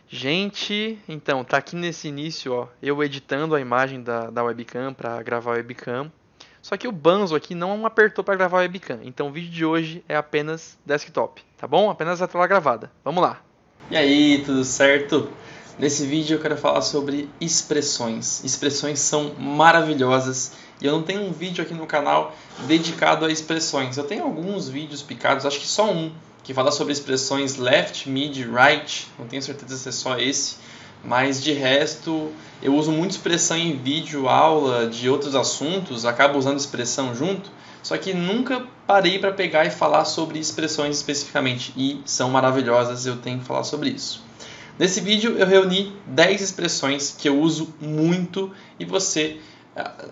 Gente, então, tá aqui nesse início, ó, eu editando a imagem da webcam para gravar a webcam. Só que o Banzo aqui não apertou para gravar a webcam, então o vídeo de hoje é apenas desktop, tá bom? Apenas a tela gravada. Vamos lá. E aí, tudo certo? Nesse vídeo eu quero falar sobre expressões. Expressões são maravilhosas e eu não tenho um vídeo aqui no canal dedicado a expressões. Eu tenho alguns vídeos picados, acho que só um, que fala sobre expressões left, mid, right. Não tenho certeza se é só esse, mas de resto eu uso muito expressão em vídeo, aula de outros assuntos, acabo usando expressão junto. Só que nunca parei para pegar e falar sobre expressões especificamente, e são maravilhosas, eu tenho que falar sobre isso. Nesse vídeo eu reuni 10 expressões que eu uso muito e você,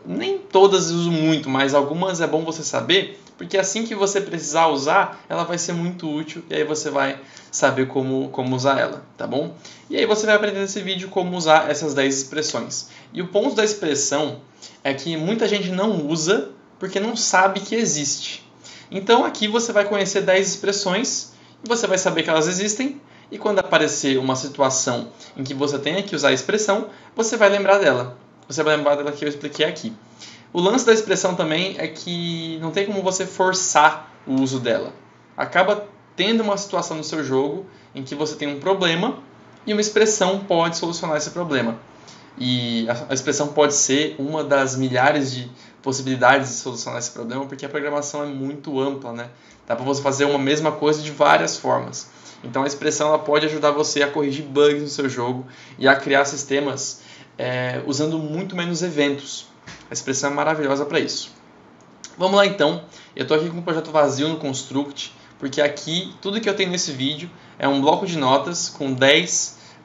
nem todas eu uso muito, mas algumas é bom você saber, porque assim que você precisar usar, ela vai ser muito útil e aí você vai saber como usar ela, tá bom? E aí você vai aprender nesse vídeo como usar essas 10 expressões. E o ponto da expressão é que muita gente não usa porque não sabe que existe. Então aqui você vai conhecer 10 expressões e você vai saber que elas existem, e quando aparecer uma situação em que você tenha que usar a expressão, você vai lembrar dela. Você vai lembrar dela que eu expliquei aqui. O lance da expressão também é que não tem como você forçar o uso dela. Acaba tendo uma situação no seu jogo em que você tem um problema e uma expressão pode solucionar esse problema. E a expressão pode ser uma das milhares de possibilidades de solucionar esse problema, porque a programação é muito ampla, né? Dá para você fazer uma mesma coisa de várias formas. Então a expressão ela pode ajudar você a corrigir bugs no seu jogo e a criar sistemas usando muito menos eventos. A expressão é maravilhosa para isso. Vamos lá então, eu estou aqui com um projeto vazio no Construct, porque aqui tudo que eu tenho nesse vídeo é um bloco de notas com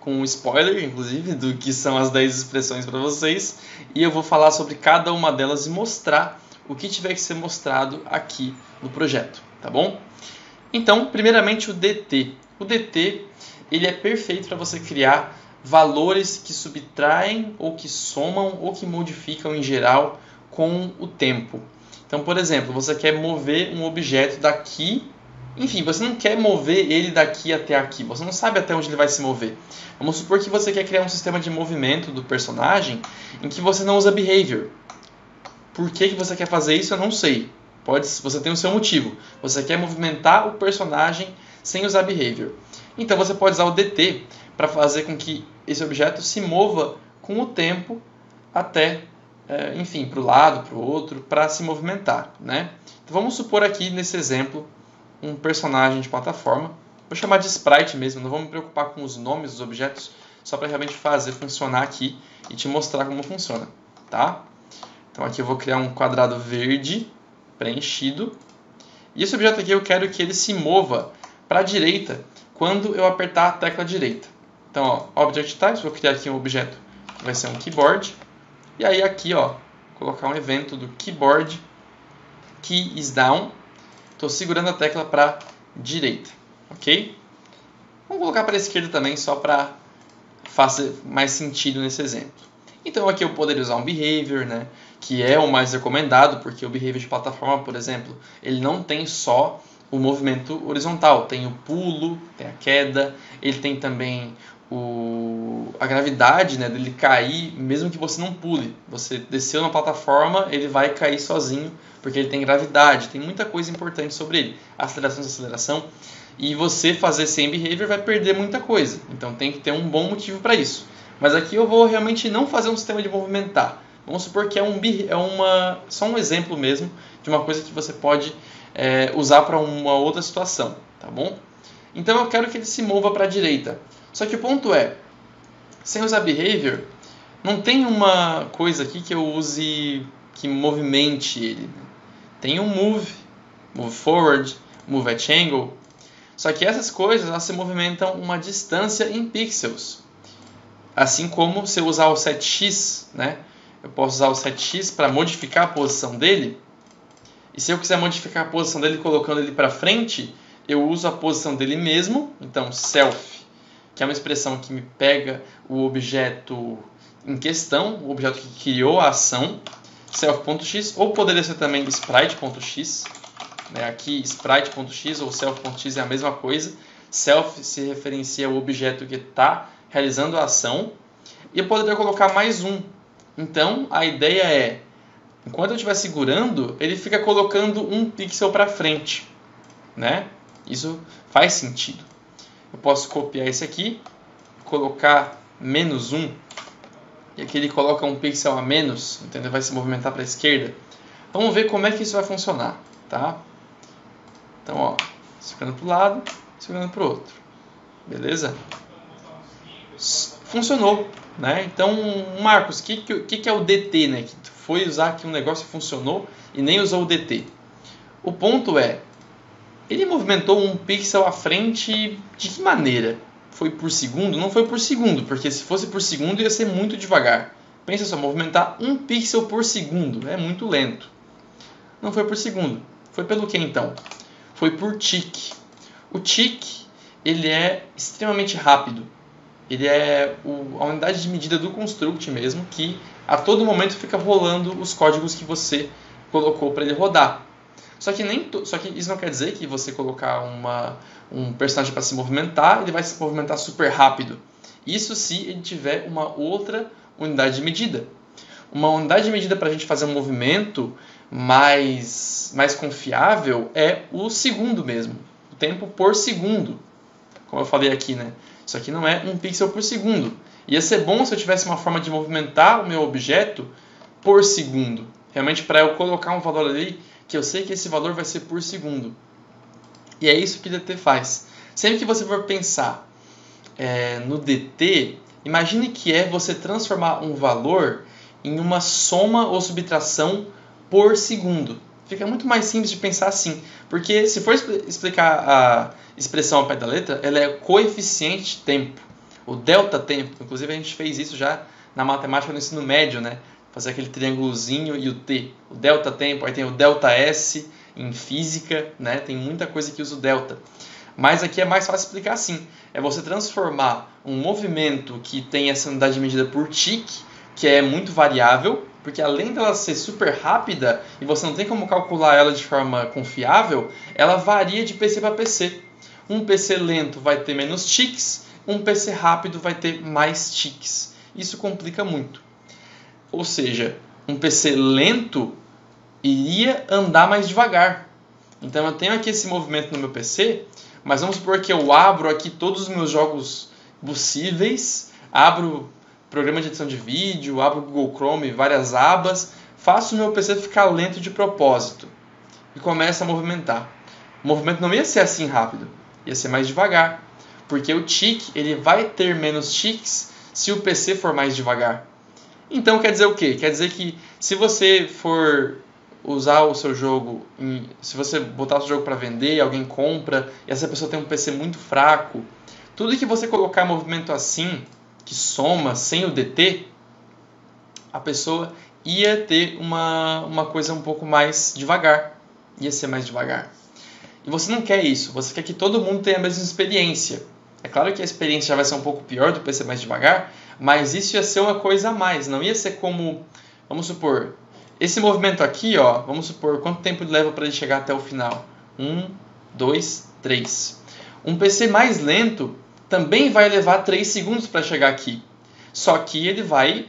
um spoiler, inclusive, do que são as 10 expressões para vocês, e eu vou falar sobre cada uma delas e mostrar o que tiver que ser mostrado aqui no projeto, tá bom? Então, primeiramente o DT. O DT ele é perfeito para você criar valores que subtraem ou que somam ou que modificam em geral com o tempo. Então, por exemplo, você quer mover um objeto daqui, enfim, você não quer mover ele daqui até aqui, você não sabe até onde ele vai se mover. Vamos supor que você quer criar um sistema de movimento do personagem em que você não usa behavior. Por que você quer fazer isso? Eu não sei. Você tem o seu motivo. Você quer movimentar o personagem sem usar behavior. Então você pode usar o DT para fazer com que esse objeto se mova com o tempo até, enfim, para o lado, para o outro, para se movimentar, né? Então vamos supor aqui nesse exemplo um personagem de plataforma. Vou chamar de sprite mesmo, não vou me preocupar com os nomes dos objetos, só para realmente fazer funcionar aqui e te mostrar como funciona, tá? Então aqui eu vou criar um quadrado verde preenchido. E esse objeto aqui eu quero que ele se mova para a direita quando eu apertar a tecla direita. Então, ó, Object Types, vou criar aqui um objeto que vai ser um keyboard. E aí aqui, ó, colocar um evento do keyboard key is down. Estou segurando a tecla para a direita, ok? Vamos colocar para a esquerda também, só para fazer mais sentido nesse exemplo. Então aqui eu poderia usar um behavior, né, que é o mais recomendado, porque o behavior de plataforma, por exemplo, ele não tem só o movimento horizontal, tem o pulo, tem a queda, ele tem também a gravidade, né, dele cair, mesmo que você não pule. Você desceu na plataforma, ele vai cair sozinho, porque ele tem gravidade, tem muita coisa importante sobre ele. Aceleração, desaceleração, e você fazer sem behavior vai perder muita coisa, então tem que ter um bom motivo para isso. Mas aqui eu vou realmente não fazer um sistema de movimentar. Vamos supor que só um exemplo mesmo de uma coisa que você pode usar para uma outra situação, tá bom? Então eu quero que ele se mova para a direita. Só que o ponto é, sem usar behavior, não tem uma coisa aqui que eu use que movimente ele. Tem um move forward, move at angle. Só que essas coisas elas se movimentam uma distância em pixels. Assim como se eu usar o setx, né? Eu posso usar o setx para modificar a posição dele. E se eu quiser modificar a posição dele colocando ele para frente, eu uso a posição dele mesmo. Então, self, que é uma expressão que me pega o objeto em questão, o objeto que criou a ação, self.x, ou poderia ser também sprite.x. Né? Aqui, sprite.x ou self.x é a mesma coisa. Self se referencia ao objeto que está realizando a ação, e eu poderia colocar mais um. Então, a ideia é, enquanto eu estiver segurando, ele fica colocando um pixel para frente, né? Isso faz sentido. Eu posso copiar esse aqui, colocar -1, e aqui ele coloca um pixel a menos, então ele vai se movimentar para a esquerda. Vamos ver como é que isso vai funcionar, tá? Então, ó, segurando para o lado, segurando para o outro. Beleza? Funcionou, né? Então, Marcos, o que é o DT, né? Que tu foi usar aqui um negócio que funcionou e nem usou o DT. O ponto é, ele movimentou um pixel à frente de que maneira? Foi por segundo? Não foi por segundo, porque se fosse por segundo ia ser muito devagar. Pensa só, movimentar um pixel por segundo é muito lento. Não foi por segundo. Foi pelo que então? Foi por tick. O tick, ele é extremamente rápido. Ele é a unidade de medida do construct mesmo, que a todo momento fica rolando os códigos que você colocou para ele rodar. Só que isso não quer dizer que você colocar um personagem para se movimentar, ele vai se movimentar super rápido. Isso se ele tiver uma outra unidade de medida. Uma unidade de medida para a gente fazer um movimento mais confiável é o segundo mesmo. O tempo por segundo. Como eu falei aqui, né? Isso aqui não é um pixel por segundo. Ia ser bom se eu tivesse uma forma de movimentar o meu objeto por segundo. Realmente para eu colocar um valor ali que eu sei que esse valor vai ser por segundo. E é isso que o DT faz. Sempre que você for pensar no DT, imagine que é você transformar um valor em uma soma ou subtração por segundo. Fica muito mais simples de pensar assim. Porque se for explicar a expressão ao pé da letra, ela é coeficiente tempo. O delta tempo. Inclusive a gente fez isso já na matemática no ensino médio, né? Fazer aquele triângulozinho e o T. O delta tempo, aí tem o delta S em física, né? Tem muita coisa que usa o delta. Mas aqui é mais fácil explicar assim. É você transformar um movimento que tem essa unidade de medida por tick, que é muito variável, porque além dela ser super rápida e você não tem como calcular ela de forma confiável, ela varia de PC para PC. Um PC lento vai ter menos ticks, um PC rápido vai ter mais ticks. Isso complica muito. Ou seja, um PC lento iria andar mais devagar. Então eu tenho aqui esse movimento no meu PC, mas vamos supor que eu abro aqui todos os meus jogos possíveis, abro programa de edição de vídeo, abro o Google Chrome, várias abas, faço o meu PC ficar lento de propósito e começo a movimentar. O movimento não ia ser assim rápido, ia ser mais devagar, porque o tick ele vai ter menos ticks se o PC for mais devagar. Então quer dizer o quê? Quer dizer que se você for usar o seu jogo, se você botar o seu jogo para vender, alguém compra e essa pessoa tem um PC muito fraco, tudo que você colocar em movimento assim, que soma sem o DT, a pessoa ia ter uma coisa um pouco mais devagar, ia ser mais devagar. E você não quer isso, você quer que todo mundo tenha a mesma experiência. É claro que a experiência já vai ser um pouco pior do PC mais devagar, mas isso ia ser uma coisa a mais, não ia ser como, vamos supor, esse movimento aqui, ó, vamos supor, quanto tempo leva para ele chegar até o final? 1, 2, 3. Um PC mais lento também vai levar 3 segundos para chegar aqui. Só que ele vai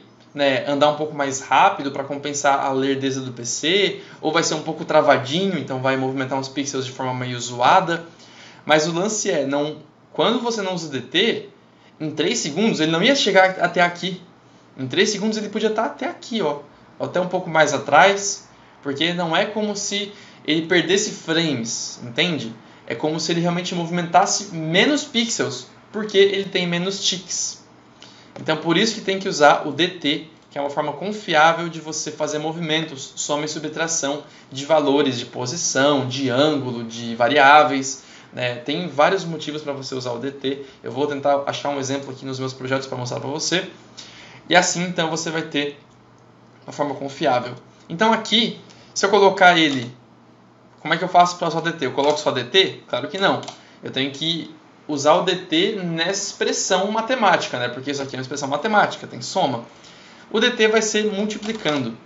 andar um pouco mais rápido para compensar a lerdeza do PC, ou vai ser um pouco travadinho, então vai movimentar uns pixels de forma meio zoada. Mas o lance é, quando você não usa o DT, em 3 segundos ele não ia chegar até aqui. Em 3 segundos ele podia estar até aqui, ó, até um pouco mais atrás, porque não é como se ele perdesse frames, entende? É como se ele realmente movimentasse menos pixels, porque ele tem menos ticks. Então por isso que tem que usar o DT, que é uma forma confiável de você fazer movimentos, soma e subtração de valores de posição, de ângulo, de variáveis. Tem vários motivos para você usar o DT. Eu vou tentar achar um exemplo aqui nos meus projetos para mostrar para você. E assim então você vai ter uma forma confiável. Então aqui, se eu colocar ele, como é que eu faço para usar o DT? Eu coloco só DT? Claro que não. Eu tenho que usar o DT nessa expressão matemática, né? Porque isso aqui é uma expressão matemática, tem soma. O DT vai ser multiplicando.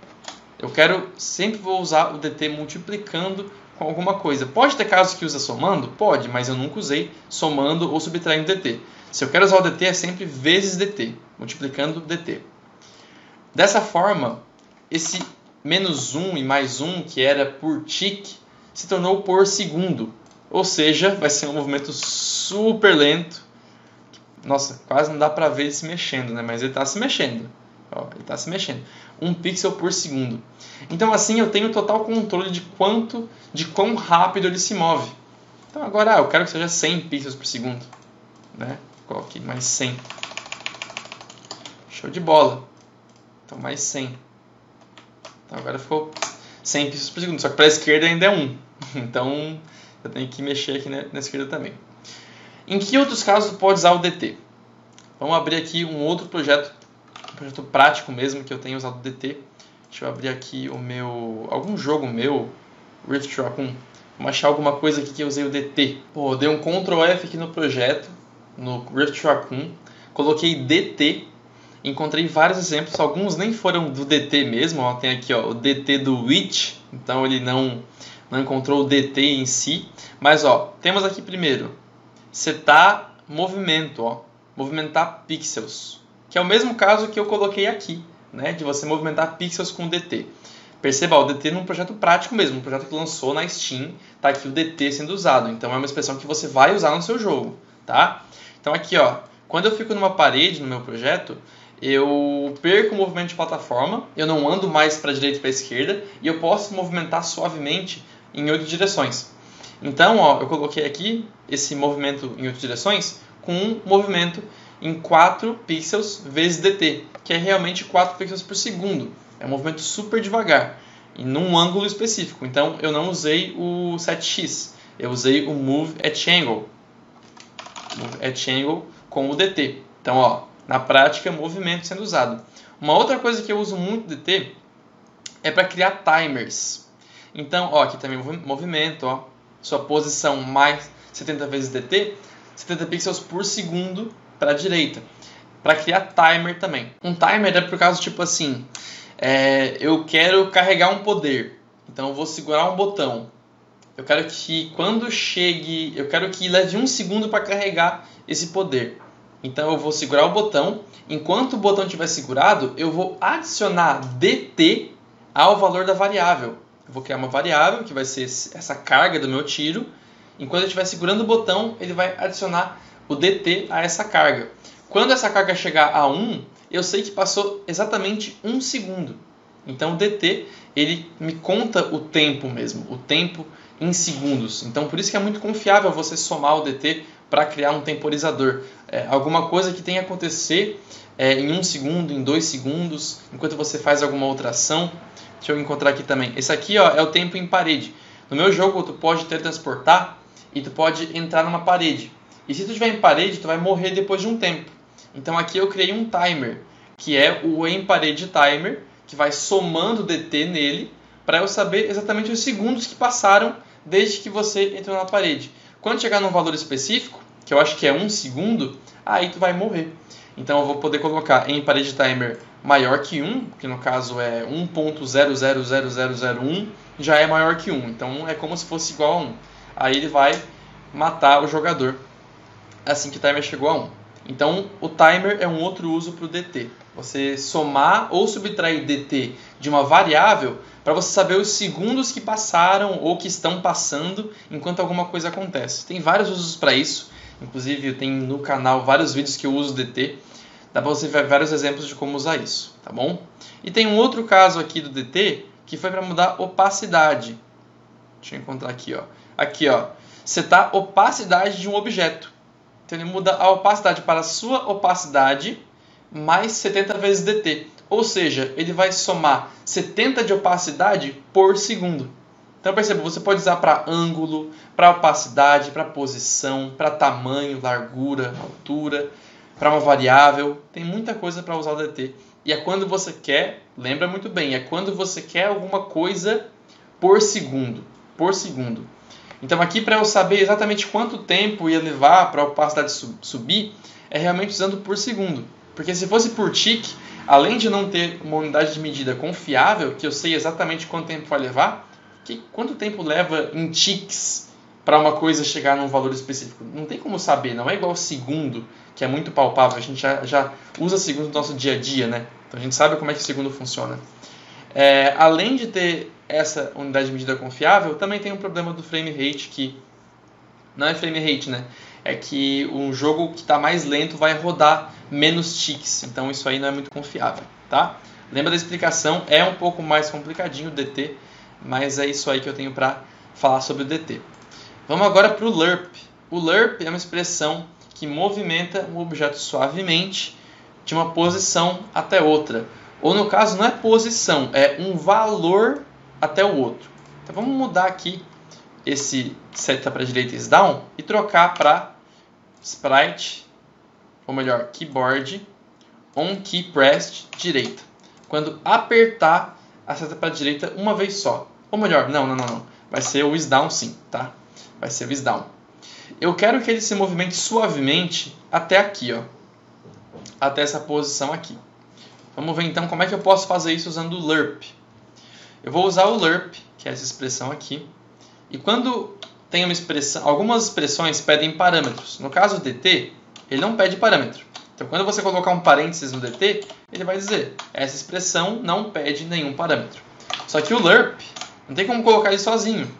Eu sempre vou usar o DT multiplicando com alguma coisa. Pode ter casos que usa somando? Pode, mas eu nunca usei somando ou subtraindo dt. Se eu quero usar o dt, é sempre vezes dt, multiplicando dt. Dessa forma, esse menos 1 e mais 1, que era por tick, se tornou por segundo. Ou seja, vai ser um movimento super lento. Nossa, quase não dá para ver ele se mexendo, né? Mas ele está se mexendo. Ó, ele está se mexendo. 1 pixel por segundo. Então assim eu tenho total controle de quão rápido ele se move. Então agora eu quero que seja 100 pixels por segundo, né? Coloquei mais 100. Show de bola. Então mais 100. Então agora ficou 100 pixels por segundo. Só que para a esquerda ainda é 1. Então eu tenho que mexer aqui na esquerda também. Em que outros casos tu pode usar o dt? Vamos abrir aqui um outro projeto prático mesmo que eu tenho usado o dt. Deixa eu abrir aqui algum jogo meu, Rift Raccoon. Vamos achar alguma coisa aqui que eu usei o dt. Pô, eu dei um Ctrl F aqui no projeto, no Rift Raccoon. Coloquei dt. Encontrei vários exemplos, alguns nem foram do dt mesmo. Ó, tem aqui ó, o dt do Witch, então ele não encontrou o dt em si. Mas ó, temos aqui primeiro, setar movimento, ó, movimentar pixels. Que é o mesmo caso que eu coloquei aqui, né, de você movimentar pixels com dt. Perceba, o dt num projeto prático mesmo, um projeto que lançou na Steam, tá aqui o dt sendo usado. Então é uma expressão que você vai usar no seu jogo, tá? Então aqui, ó, quando eu fico numa parede no meu projeto, eu perco o movimento de plataforma, eu não ando mais para a direita e para a esquerda, e eu posso movimentar suavemente em 8 direções. Então, ó, eu coloquei aqui esse movimento em 8 direções com um movimento em 4 pixels vezes dt, que é realmente 4 pixels por segundo. É um movimento super devagar e num ângulo específico. Então, eu não usei o 7x, eu usei o Move at Angle. Move at Angle com o dt. Então, ó, na prática, movimento sendo usado. Uma outra coisa que eu uso muito dt é para criar timers. Então, ó, aqui também movimento, ó, sua posição mais 70 vezes dt, 70 pixels por segundo para a direita. Para criar timer também. Um timer é por causa tipo assim, eu quero carregar um poder, então eu vou segurar um botão. Eu quero que quando chegue, eu quero que leve 1 segundo para carregar esse poder. Então eu vou segurar o botão, enquanto o botão estiver segurado, eu vou adicionar dt ao valor da variável. Eu vou criar uma variável que vai ser essa carga do meu tiro. Enquanto eu estiver segurando o botão, ele vai adicionar o dt a essa carga. Quando essa carga chegar a 1, eu sei que passou exatamente 1 segundo. Então o dt, ele me conta o tempo mesmo, o tempo em segundos. Então por isso que é muito confiável você somar o dt para criar um temporizador. Alguma coisa que tenha que acontecer em 1 segundo, em 2 segundos, enquanto você faz alguma outra ação. Deixa eu encontrar aqui também. Esse aqui ó, é o tempo em parede. No meu jogo tu pode teletransportar e tu pode entrar numa parede. E se tu estiver em parede, tu vai morrer depois de um tempo. Então aqui eu criei um timer, que é o em parede timer, que vai somando dt nele, para eu saber exatamente os segundos que passaram desde que você entrou na parede. Quando chegar num valor específico, que eu acho que é 1 segundo, aí tu vai morrer. Então eu vou poder colocar em parede timer maior que 1, que no caso é 1.000001, já é maior que 1. Então é como se fosse igual a 1. Aí ele vai matar o jogador assim que o timer chegou a 1. Então o timer é um outro uso para o dt. Você somar ou subtrair dt de uma variável para você saber os segundos que passaram ou que estão passando enquanto alguma coisa acontece. Tem vários usos para isso. Inclusive eu tenho no canal vários vídeos que eu uso dt. Dá para você ver vários exemplos de como usar isso, tá bom? E tem um outro caso aqui do dt que foi para mudar opacidade. Deixa eu encontrar aqui, ó. Aqui, ó. Setar a opacidade de um objeto. Então ele muda a opacidade para a sua opacidade mais 70 vezes dt. Ou seja, ele vai somar 70 de opacidade por segundo. Então perceba, você pode usar para ângulo, para opacidade, para posição, para tamanho, largura, altura, para uma variável. Tem muita coisa para usar o dt. E é quando você quer, lembra muito bem, é quando você quer alguma coisa por segundo. Por segundo. Então aqui para eu saber exatamente quanto tempo ia levar para a opacidade subir, é realmente usando por segundo. Porque se fosse por tick, além de não ter uma unidade de medida confiável, que eu sei exatamente quanto tempo vai levar, Quanto tempo leva em ticks para uma coisa chegar num valor específico? Não tem como saber, não é igual segundo, que é muito palpável. A gente já usa segundo no nosso dia a dia, né? Então a gente sabe como é que o segundo funciona. Além de ter essa unidade de medida confiável, também tem um problema do frame rate, que não é frame rate, né? É que um jogo que está mais lento vai rodar menos ticks, então isso aí não é muito confiável, tá? Lembra da explicação, é um pouco mais complicadinho o DT, mas é isso aí que eu tenho para falar sobre o DT. Vamos agora para o lerp. O lerp é uma expressão que movimenta um objeto suavemente de uma posição até outra. Ou no caso, não é posição, é um valor até o outro. Então vamos mudar aqui esse seta para a direita is down e trocar para sprite, ou melhor, keyboard on key pressed direita. Quando apertar a seta para a direita uma vez só. Ou melhor, não. Vai ser o is down sim, tá? Vai ser o is down. Eu quero que ele se movimente suavemente até aqui, ó. Até essa posição aqui. Vamos ver então como é que eu posso fazer isso usando o lerp. Eu vou usar o lerp, que é essa expressão aqui. E quando tem uma expressão, algumas expressões pedem parâmetros. No caso do DT, ele não pede parâmetro. Então quando você colocar um parênteses no DT, ele vai dizer, essa expressão não pede nenhum parâmetro. Só que o lerp, não tem como colocar ele sozinho,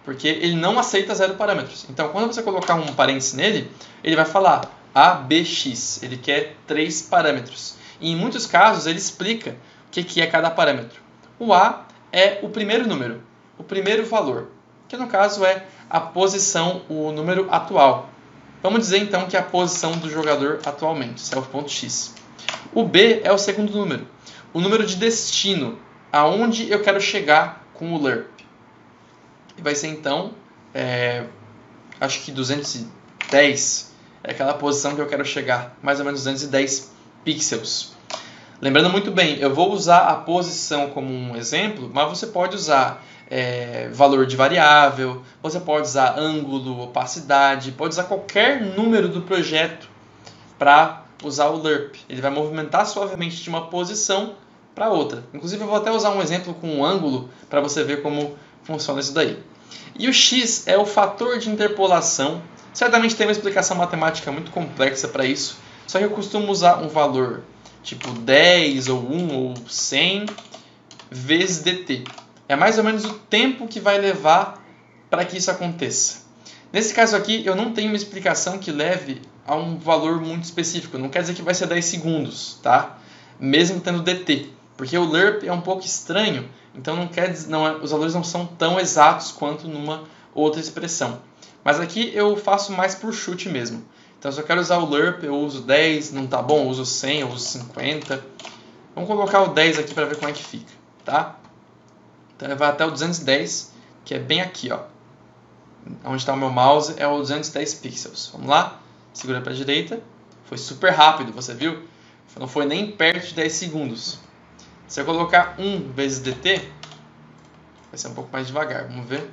porque ele não aceita 0 parâmetros. Então quando você colocar um parênteses nele, ele vai falar ABX, ele quer 3 parâmetros. E em muitos casos ele explica o que é cada parâmetro. O A é o primeiro número, o primeiro valor, que no caso é a posição, o número atual. Vamos dizer então que é a posição do jogador atualmente, esse é o ponto X. O B é o segundo número, o número de destino, aonde eu quero chegar com o lerp. E vai ser então, acho que 210 é aquela posição que eu quero chegar, mais ou menos 210 pixels. Lembrando muito bem, eu vou usar a posição como um exemplo, mas você pode usar valor de variável, você pode usar ângulo, opacidade, pode usar qualquer número do projeto para usar o lerp. Ele vai movimentar suavemente de uma posição para outra. Inclusive eu vou até usar um exemplo com um ângulo para você ver como funciona isso daí. E o x é o fator de interpolação. Certamente tem uma explicação matemática muito complexa para isso, só que eu costumo usar um valor tipo 10 ou 1 ou 100 vezes dt. É mais ou menos o tempo que vai levar para que isso aconteça. Nesse caso aqui, eu não tenho uma explicação que leve a um valor muito específico. Não quer dizer que vai ser 10 segundos, tá? Mesmo tendo dt. Porque o lerp é um pouco estranho, então os valores não são tão exatos quanto numa outra expressão. Mas aqui eu faço mais por chute mesmo. Então se eu quero usar o lerp, eu uso 10, não tá bom, eu uso 100, eu uso 50. Vamos colocar o 10 aqui para ver como é que fica, tá? Então vai até o 210, que é bem aqui, ó. Onde está o meu mouse é o 210 pixels. Vamos lá, segura para a direita. Foi super rápido, você viu? Não foi nem perto de 10 segundos. Se eu colocar 1 vezes dt, vai ser um pouco mais devagar, vamos ver.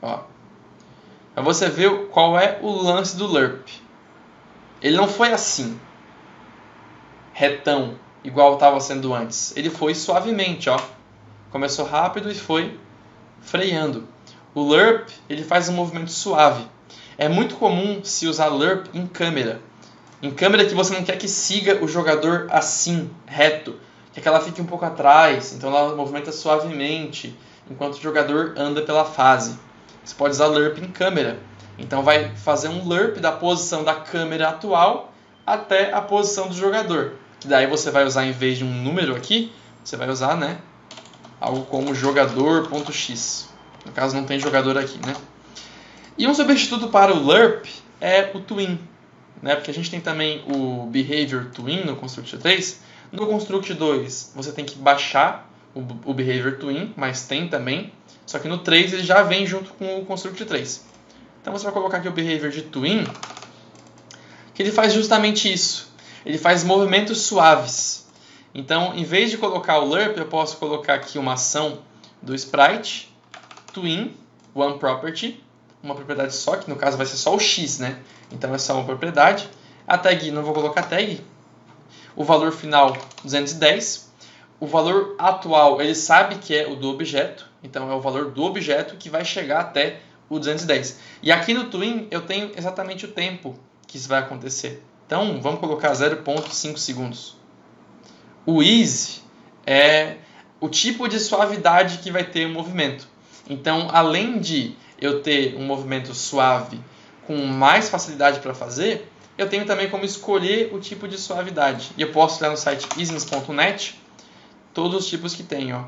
Ó. Para você ver qual é o lance do lerp. Ele não foi assim, retão, igual estava sendo antes. Ele foi suavemente, ó. Começou rápido e foi freando. O lerp, ele faz um movimento suave. É muito comum se usar lerp em câmera. Em câmera que você não quer que siga o jogador assim, reto. Quer que ela fique um pouco atrás, então ela movimenta suavemente, enquanto o jogador anda pela fase. Você pode usar lerp em câmera. Então vai fazer um lerp da posição da câmera atual até a posição do jogador. Que daí você vai usar, em vez de um número aqui, você vai usar, né, algo como jogador.x. No caso não tem jogador aqui, né? E um substituto para o lerp é o tween, né? Porque a gente tem também o behavior tween no Construct 3. No Construct 2 você tem que baixar o behavior tween, mas tem também. Só que no 3 ele já vem junto com o Construct 3. Então você vai colocar aqui o behavior de tween, que ele faz justamente isso. Ele faz movimentos suaves. Então, em vez de colocar o lerp, eu posso colocar aqui uma ação do sprite, tween, one property, uma propriedade só, que no caso vai ser só o x, né? Então é só uma propriedade. A tag, não vou colocar tag. O valor final, 210. o valor atual, ele sabe que é o do objeto, então é o valor do objeto que vai chegar até o 210. E aqui no Twin eu tenho exatamente o tempo que isso vai acontecer. Então vamos colocar 0,5 segundos. O easy é o tipo de suavidade que vai ter o movimento. Então, além de eu ter um movimento suave com mais facilidade para fazer, eu tenho também como escolher o tipo de suavidade. E eu posso ir lá no site easiness.net, todos os tipos que tem. Ó.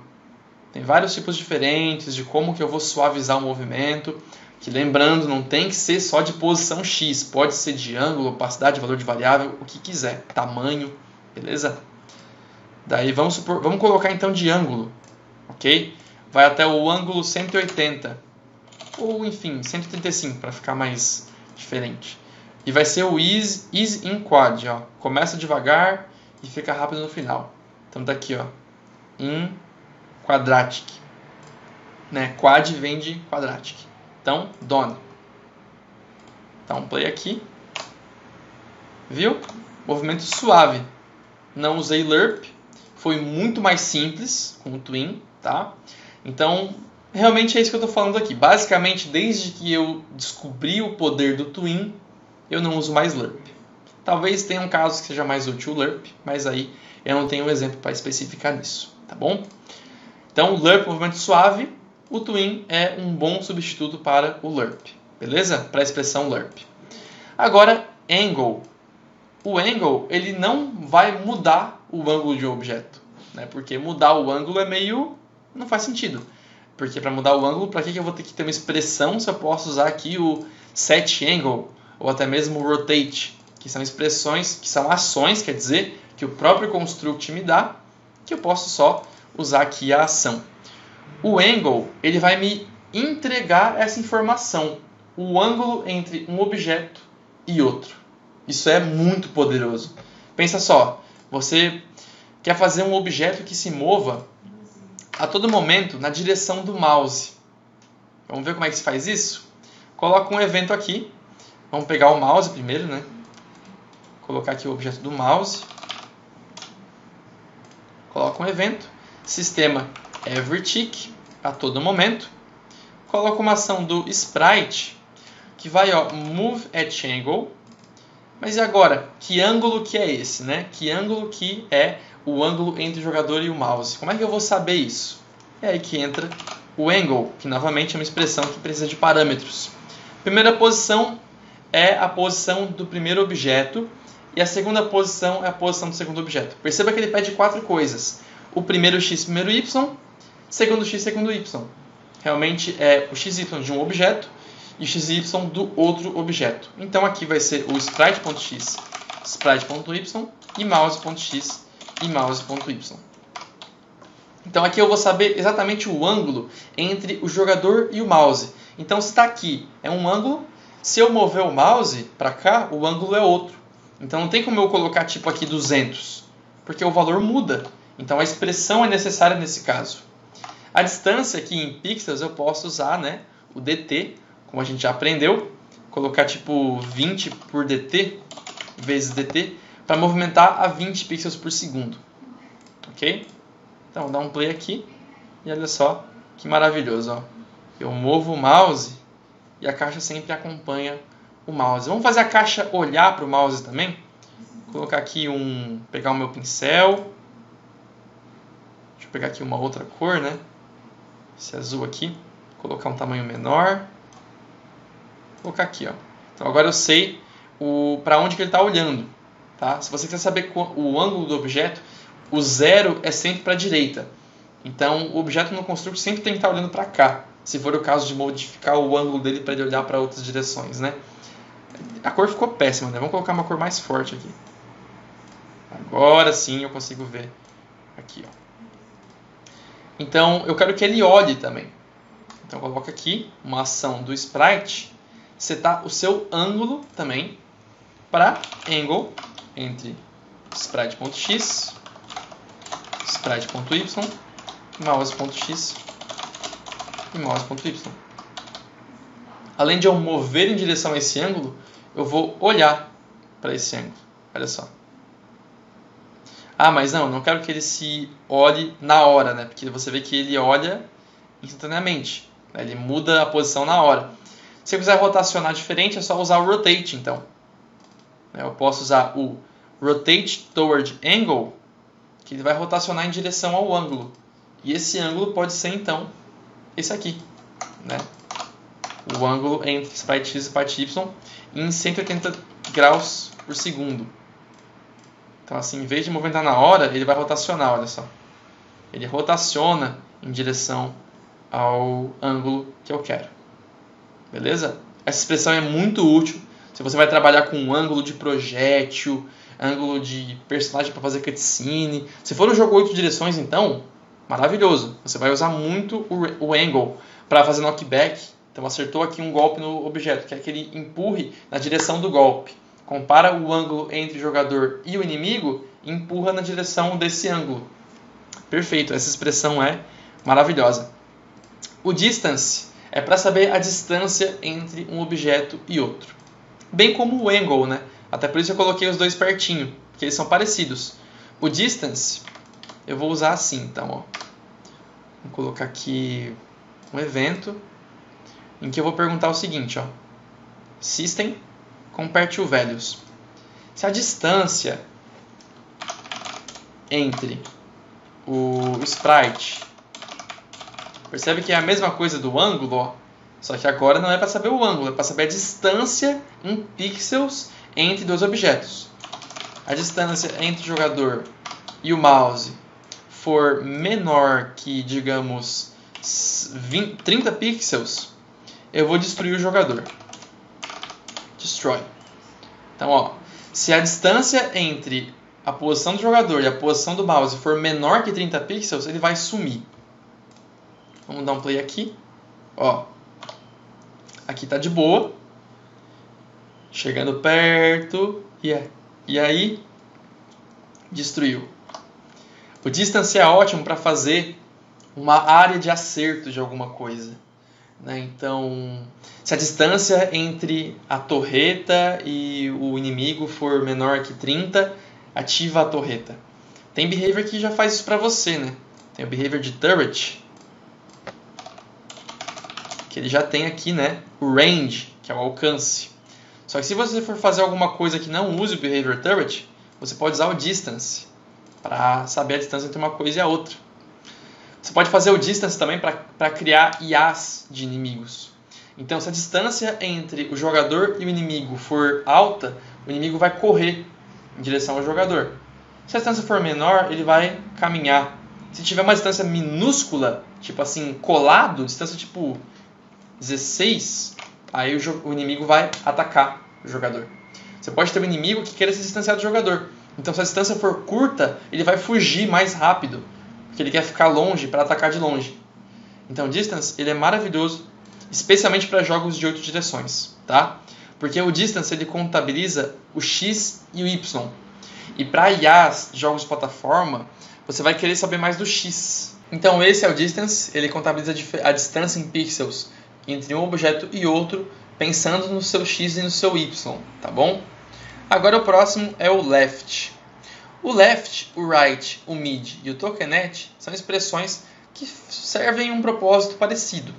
Tem vários tipos diferentes de como que eu vou suavizar o movimento. Que lembrando, não tem que ser só de posição X. Pode ser de ângulo, opacidade, valor de variável, o que quiser. Tamanho, beleza? Daí vamos colocar então de ângulo, ok? Vai até o ângulo 180, ou enfim, 135, para ficar mais diferente. E vai ser o ease in quad, ó. Começa devagar e fica rápido no final. Então tá aqui, ó, in quadratic, né? Quad vem de quadratic. Então, done. Dá um play aqui. Viu? Movimento suave. Não usei lerp. Foi muito mais simples com o Twin, tá? Então, realmente é isso que eu estou falando aqui. Basicamente, desde que eu descobri o poder do Twin, eu não uso mais lerp. Talvez tenha um caso que seja mais útil o lerp, mas aí eu não tenho um exemplo para especificar nisso, tá bom? Então, o lerp, movimento suave, o Twin é um bom substituto para o lerp, beleza? Para a expressão lerp. Agora, angle. O angle, ele não vai mudar o ângulo de um objeto, né? Porque mudar o ângulo é meio... não faz sentido. Porque para mudar o ângulo, para que eu vou ter que ter uma expressão se eu posso usar aqui o set angle, ou até mesmo o rotate, que são expressões, que são ações, quer dizer, que o próprio construct me dá, que eu posso só usar aqui a ação. O angle, ele vai me entregar essa informação, o ângulo entre um objeto e outro. Isso é muito poderoso. Pensa só, você quer fazer um objeto que se mova a todo momento na direção do mouse. Vamos ver como é que se faz isso? Coloca um evento aqui. Vamos pegar o mouse primeiro, né? Colocar aqui o objeto do mouse. Coloca um evento. Sistema everyTick, a todo momento. Coloca uma ação do sprite, que vai, ó, move at angle. Mas e agora? Que ângulo que é esse, né? Que ângulo que é o ângulo entre o jogador e o mouse? Como é que eu vou saber isso? É aí que entra o angle, que novamente é uma expressão que precisa de parâmetros. Primeira posição é a posição do primeiro objeto e a segunda posição é a posição do segundo objeto. Perceba que ele pede 4 coisas. O primeiro x, primeiro y, segundo x, segundo y. Realmente é o xy de um objeto e xy do outro objeto. Então aqui vai ser o sprite.x, sprite.y e mouse.x e mouse.y. Então aqui eu vou saber exatamente o ângulo entre o jogador e o mouse. Então se está aqui é um ângulo, se eu mover o mouse para cá, o ângulo é outro. Então não tem como eu colocar tipo aqui 200, porque o valor muda. Então a expressão é necessária nesse caso. A distância aqui em pixels eu posso usar, né, o dt, como a gente já aprendeu, colocar tipo 20 por dt vezes dt para movimentar a 20 pixels por segundo. Ok? Então vou dar um play aqui e olha só que maravilhoso. Ó. Eu movo o mouse e a caixa sempre acompanha o mouse. Vamos fazer a caixa olhar para o mouse também? Vou colocar aqui pegar o meu pincel. Deixa eu pegar aqui uma outra cor, né? Esse azul aqui. Colocar um tamanho menor. Vou colocar aqui, ó. Então agora eu sei para onde que ele está olhando. Tá? Se você quiser saber o ângulo do objeto, o 0 é sempre para a direita. Então o objeto no construct sempre tem que estar olhando para cá. Se for o caso de modificar o ângulo dele para ele olhar para outras direções, né? A cor ficou péssima, né? Vamos colocar uma cor mais forte aqui. Agora sim eu consigo ver. Aqui, ó. Então eu quero que ele olhe também. Então coloca aqui uma ação do sprite, setar o seu ângulo também para angle entre sprite.x, sprite.y, mouse.x e mouse.y. Além de eu mover em direção a esse ângulo, eu vou olhar para esse ângulo. Olha só. Ah, mas não quero que ele se olhe na hora, né? Porque você vê que ele olha instantaneamente, né? Ele muda a posição na hora. Se eu quiser rotacionar diferente, é só usar o Rotate, então. Eu posso usar o Rotate Toward Angle, que ele vai rotacionar em direção ao ângulo. E esse ângulo pode ser, então, esse aqui, né? O ângulo entre sprite x e sprite y em 180 graus por segundo. Então, assim, em vez de movimentar na hora, ele vai rotacionar, olha só. Ele rotaciona em direção ao ângulo que eu quero. Beleza? Essa expressão é muito útil se você vai trabalhar com um ângulo de projétil, ângulo de personagem para fazer cutscene. Se for um jogo 8 direções, então, maravilhoso. Você vai usar muito o angle para fazer knockback. Então, acertou aqui um golpe no objeto, quer que ele empurre na direção do golpe. Compara o ângulo entre o jogador e o inimigo e empurra na direção desse ângulo. Perfeito, essa expressão é maravilhosa. O distance é para saber a distância entre um objeto e outro. Bem como o angle, né? Até por isso eu coloquei os dois pertinho, porque eles são parecidos. O distance, eu vou usar assim, então, ó. Vou colocar aqui um evento em que eu vou perguntar o seguinte, ó. System compare two values. Se a distância entre o sprite, percebe que é a mesma coisa do ângulo, ó, só que agora não é para saber o ângulo, é para saber a distância em pixels entre dois objetos. A distância entre o jogador e o mouse for menor que, digamos, 30 pixels, eu vou destruir o jogador. Destroy. Então, ó, se a distância entre a posição do jogador e a posição do mouse for menor que 30 pixels, ele vai sumir. Vamos dar um play aqui. Ó, aqui tá de boa. Chegando perto. E aí, destruiu. O distance é ótimo para fazer uma área de acerto de alguma coisa, né? Então, se a distância entre a torreta e o inimigo for menor que 30, ativa a torreta. Tem behavior que já faz isso para você, né? Tem o behavior de turret, que ele já tem aqui, né, o range, que é o alcance. Só que se você for fazer alguma coisa que não use o behavior turret, você pode usar o distance para saber a distância entre uma coisa e a outra. Você pode fazer o distance também para criar IAs de inimigos. Então, se a distância entre o jogador e o inimigo for alta, o inimigo vai correr em direção ao jogador. Se a distância for menor, ele vai caminhar. Se tiver uma distância minúscula, tipo assim, colado, distância tipo 16, aí o inimigo vai atacar o jogador. Você pode ter um inimigo que queira se distanciar do jogador. Então, se a distância for curta, ele vai fugir mais rápido, porque ele quer ficar longe para atacar de longe. Então, o distance ele é maravilhoso, especialmente para jogos de 8 direções, tá? Porque o distance ele contabiliza o x e o y. E para IAs, jogos de plataforma, você vai querer saber mais do x. Então, esse é o distance, ele contabiliza a distância em pixels entre um objeto e outro, pensando no seu x e no seu y, tá bom? Agora o próximo é o left. O left, o right, o mid e o tokenette são expressões que servem um propósito parecido.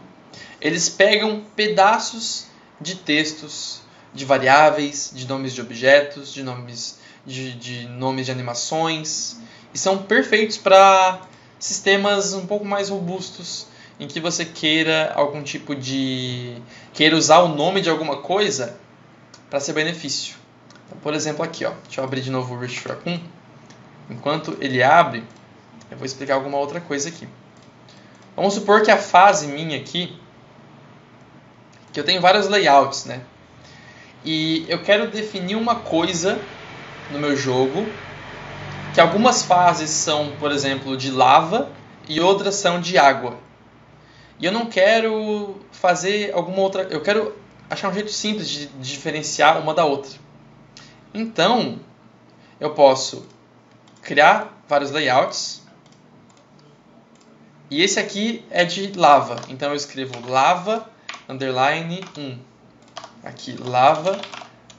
Eles pegam pedaços de textos, de variáveis, de nomes de objetos, de nomes de animações, e são perfeitos para sistemas um pouco mais robustos, em que você queira usar o nome de alguma coisa para seu benefício. Então, por exemplo, aqui, ó, deixa eu abrir de novo o Rich Raccoon. Enquanto ele abre, eu vou explicar alguma outra coisa aqui. Vamos supor que a fase minha aqui, que eu tenho vários layouts, né? E eu quero definir uma coisa no meu jogo, que algumas fases são, por exemplo, de lava e outras são de água. E eu não quero fazer alguma outra... Eu quero achar um jeito simples de diferenciar uma da outra. Então, eu posso criar vários layouts. E esse aqui é de lava. Então, eu escrevo lava, underline 1. Aqui, lava,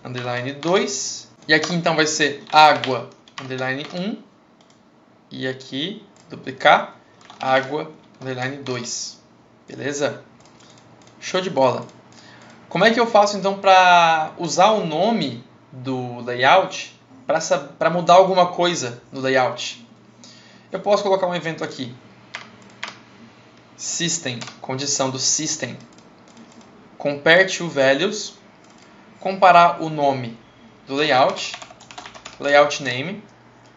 underline 2. E aqui, então, vai ser água, underline 1. e aqui, duplicar, água, underline 2. Beleza? Show de bola. Como é que eu faço então para usar o nome do layout para mudar alguma coisa no layout? Eu posso colocar um evento aqui. System, condição do system. Compare to values. Comparar o nome do layout name,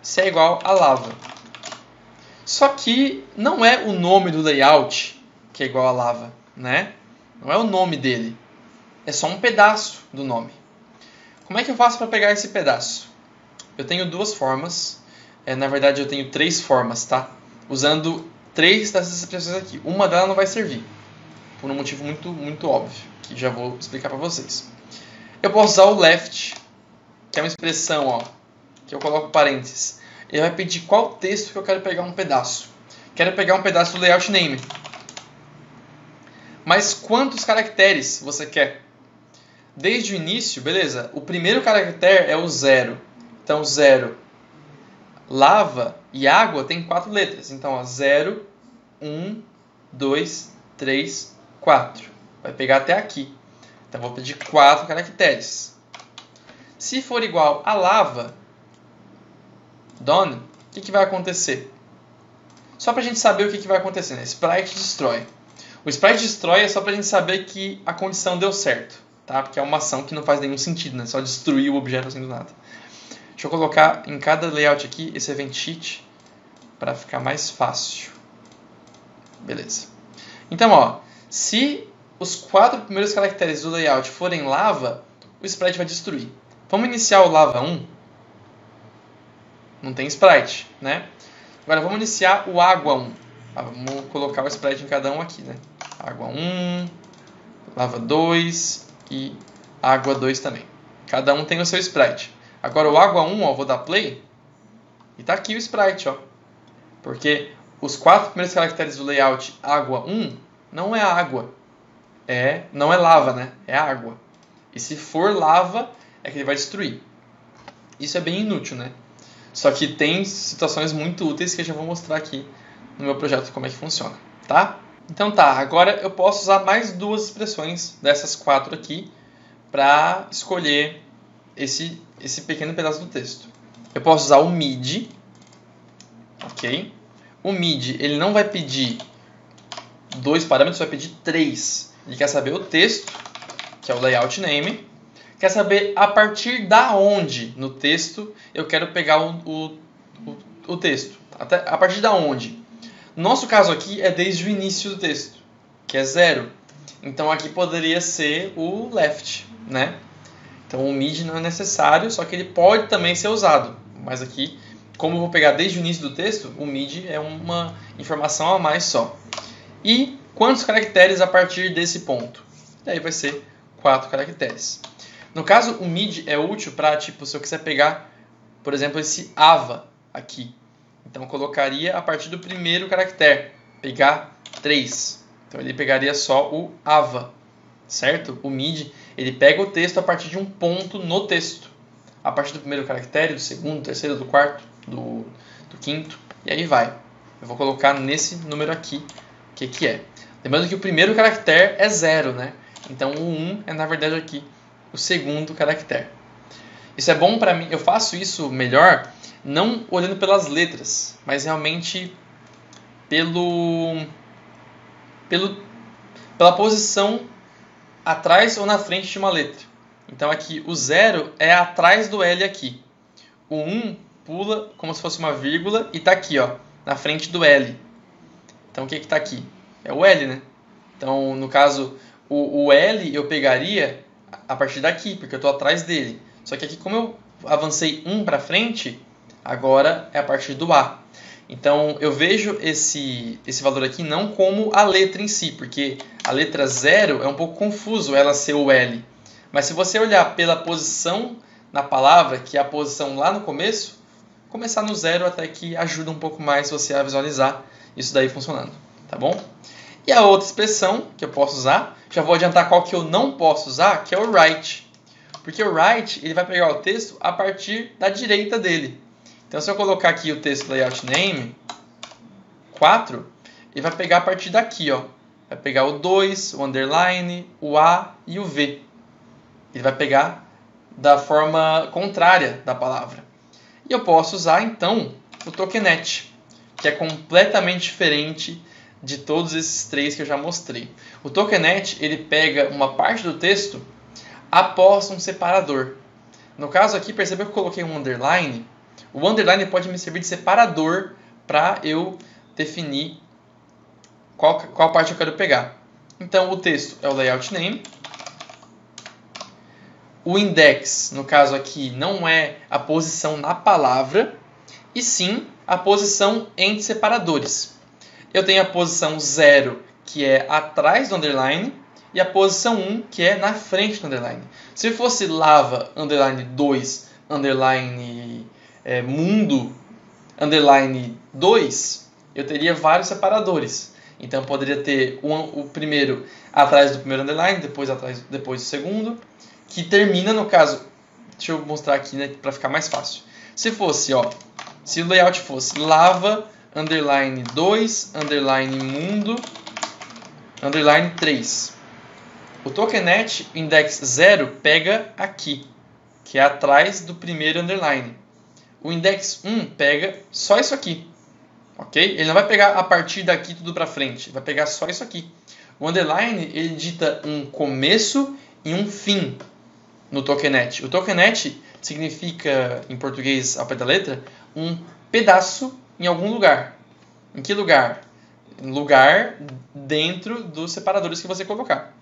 se é igual a lava. Só que não é o nome do layout que é igual a lava, né? Não é o nome dele. É só um pedaço do nome. Como é que eu faço para pegar esse pedaço? Eu tenho duas formas. Na verdade, eu tenho 3 formas, tá? Usando 3 dessas expressões aqui. Uma delas não vai servir, por um motivo muito óbvio, que já vou explicar para vocês. Eu posso usar o left, que é uma expressão, ó, que eu coloco parênteses. Ele vai pedir qual texto que eu quero pegar um pedaço. Quero pegar um pedaço do layout name. Mas quantos caracteres você quer? Desde o início, beleza, o primeiro caractere é o 0. Então, 0. Lava e água tem 4 letras. Então, 0, 1, 2, 3, 4. Vai pegar até aqui. Então, vou pedir 4 caracteres. Se for igual a lava, done, o que vai acontecer? Só para a gente saber o que vai acontecer, né? Sprite destroy. O sprite destroy é só para a gente saber que a condição deu certo, tá? Porque é uma ação que não faz nenhum sentido, né? Só destruir o objeto assim do nada. Deixa eu colocar em cada layout aqui esse event sheet para ficar mais fácil. Beleza. Então, ó, se os 4 primeiros caracteres do layout forem lava, o sprite vai destruir. Vamos iniciar o lava 1. Não tem sprite, né? Agora vamos iniciar o água 1. Vamos colocar o sprite em cada um aqui, né? Água 1, lava 2 e água 2 também. Cada um tem o seu sprite. Agora o água 1, ó, vou dar play. E tá aqui o sprite, ó. Porque os 4 primeiros caracteres do layout água 1 não é água. Não é lava, né? É água. E se for lava, é que ele vai destruir. Isso é bem inútil, né? Só que tem situações muito úteis que eu já vou mostrar aqui no meu projeto como é que funciona, tá? Então tá, agora eu posso usar mais 2 expressões dessas 4 aqui para escolher esse pequeno pedaço do texto. Eu posso usar o mid, ok? O mid, ele não vai pedir 2 parâmetros, vai pedir 3. Ele quer saber o texto, que é o layout name. Quer saber a partir da onde no texto eu quero pegar o texto. A partir da onde. No nosso caso aqui é desde o início do texto, que é 0. Então aqui poderia ser o left, né? Então o mid não é necessário, só que ele pode também ser usado. Mas aqui, como eu vou pegar desde o início do texto, o mid é uma informação a mais só. E quantos caracteres a partir desse ponto? Daí vai ser 4 caracteres. No caso, o mid é útil para, tipo, se eu quiser pegar, por exemplo, esse ava aqui. Então, eu colocaria a partir do primeiro caractere, pegar 3. Então, ele pegaria só o ava, certo? O mid, ele pega o texto a partir de um ponto no texto. A partir do primeiro caractere, do segundo, do terceiro, do quarto, do quinto, e aí vai. Eu vou colocar nesse número aqui, o que é. Lembrando que o primeiro caractere é 0, né? Então, o 1 é, na verdade, aqui o segundo caractere. Isso é bom para mim, eu faço isso melhor não olhando pelas letras, mas realmente pela posição atrás ou na frente de uma letra. Então aqui o 0 é atrás do L aqui. O 1 pula como se fosse uma vírgula e está aqui, ó, na frente do L. Então o que está aqui? É o L, né? Então no caso o L eu pegaria a partir daqui, porque eu estou atrás dele. Só que aqui, como eu avancei 1 para frente, agora é a partir do A. Então, eu vejo esse valor aqui não como a letra em si, porque a letra 0 é um pouco confuso ela ser o L. Mas se você olhar pela posição na palavra, que é a posição lá no começo, começar no 0 até que ajuda um pouco mais você a visualizar isso daí funcionando, tá bom? E a outra expressão que eu posso usar, já vou adiantar qual que eu não posso usar, que é o right. Porque o right ele vai pegar o texto a partir da direita dele. Então, se eu colocar aqui o texto layout name 4, ele vai pegar a partir daqui, ó. Vai pegar o 2, o underline, o A e o V. Ele vai pegar da forma contrária da palavra. E eu posso usar, então, o tokenete, que é completamente diferente de todos esses três que eu já mostrei. O tokenete, ele pega uma parte do texto após um separador. No caso aqui, percebeu que eu coloquei um underline? O underline pode me servir de separador para eu definir qual parte eu quero pegar. Então, o texto é o layout name. O index, no caso aqui, não é a posição na palavra, e sim a posição entre separadores. Eu tenho a posição 0, que é atrás do underline, e a posição 1, que é na frente do underline. Se fosse lava, underline 2, underline mundo, underline 2, eu teria vários separadores. Então, eu poderia ter o primeiro atrás do primeiro underline, depois do segundo, que termina, no caso, deixa eu mostrar aqui, né, para ficar mais fácil. Se o layout fosse lava, underline 2, underline mundo, underline 3. O tokenete index 0 pega aqui, que é atrás do primeiro underline. O index 1 pega só isso aqui, ok? Ele não vai pegar a partir daqui tudo para frente, vai pegar só isso aqui. O underline, ele dita um começo e um fim no tokenete. O tokenete significa, em português, ao pé da letra, um pedaço em algum lugar. Em que lugar? Lugar dentro dos separadores que você colocar.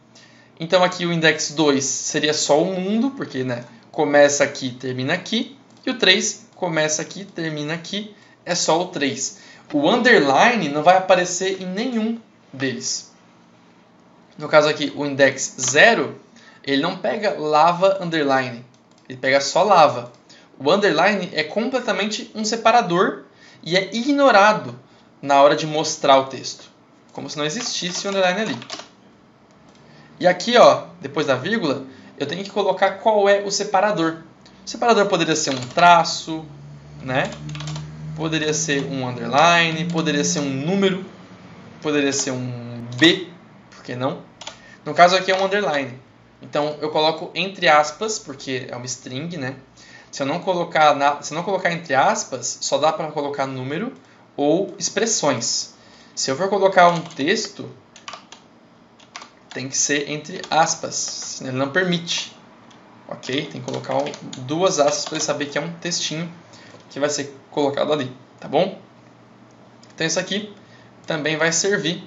Então aqui o index 2 seria só o mundo, porque começa aqui, termina aqui. E o 3 começa aqui, termina aqui, é só o 3. O underline não vai aparecer em nenhum deles. No caso aqui, o index 0, ele não pega lava underline, ele pega só lava. O underline é completamente um separador e é ignorado na hora de mostrar o texto, como se não existisse o underline ali. E aqui, ó, depois da vírgula, eu tenho que colocar qual é o separador. O separador poderia ser um traço, né? Poderia ser um underline, poderia ser um número, poderia ser um B, por que não? No caso aqui é um underline. Então eu coloco entre aspas, porque é uma string, né? Se eu não colocar entre aspas, só dá para colocar número ou expressões. Se eu for colocar um texto, tem que ser entre aspas, senão ele não permite. Ok? Tem que colocar duas aspas para ele saber que é um textinho que vai ser colocado ali, tá bom? Então isso aqui também vai servir